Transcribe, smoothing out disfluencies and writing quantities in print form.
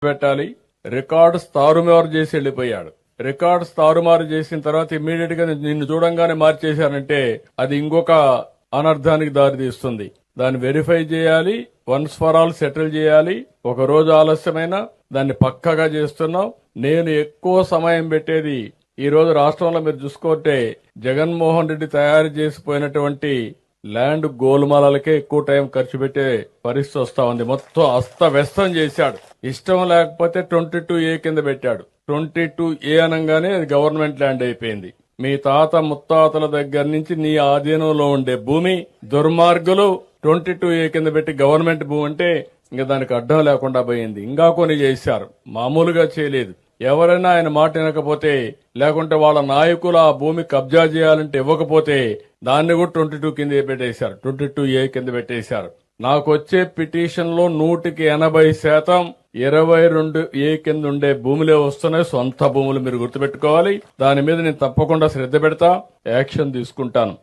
పెట్టాలి. రికార్డ్స్ తారుమారు చేసి వెళ్లిపోయాడు. రికార్డ్స్ తారుమారు చేసిన తర్వాత ఇమ్మీడియట్ గా నిన్ను చూడంగానే మార్చేశారంటే అది ఇంకొక అనర్థానికి దారితీస్తుంది. దాన్ని వెరిఫై చేయాలి, వన్స్ ఫర్ ఆల్ సెటిల్ చేయాలి. ఒక రోజు ఆలస్యమైనా దాన్ని పక్కగా చేస్తున్నాం. నేను ఎక్కువ సమయం పెట్టేది ఈ రోజు రాష్ట్రంలో మీరు చూసుకుంటే జగన్మోహన్ రెడ్డి తయారు చేసిపోయినటువంటి ల్యాండ్ గోల్మాలకే ఎక్కువ టైం ఖర్చు పెట్టే పరిస్థితి వస్తా ఉంది. మొత్తం అస్తవ్యస్తం చేశాడు. ఇష్టం లేకపోతే 22A కింద పెట్టాడు. 22A అనగానే అది గవర్నమెంట్ ల్యాండ్ అయిపోయింది. మీ తాత ముత్తాతల దగ్గర నుంచి నీ ఆధీనంలో ఉండే భూమి దుర్మార్గులు 22A కింద పెట్టి గవర్నమెంట్ భూమి అంటే ఇంకా దానికి అడ్డం లేకుండా పోయింది. ఇంకా కొన్ని చేశారు, మామూలుగా చేయలేదు. ఎవరైనా ఆయన మాట వినకపోతే లేకుంటే వాళ్ళ నాయకులు ఆ భూమి కబ్జా చేయాలంటే ఇవ్వకపోతే దాన్ని కూడా 22 కింద పెట్టేశారు, 22A కింద పెట్టేశారు. నాకు వచ్చే పిటిషన్ లో 100% 22A కింద ఉండే భూములే వస్తున్నాయి. సొంత భూములు మీరు గుర్తుపెట్టుకోవాలి. దాని మీద నేను తప్పకుండా శ్రద్ధ పెడతా, యాక్షన్ తీసుకుంటాను.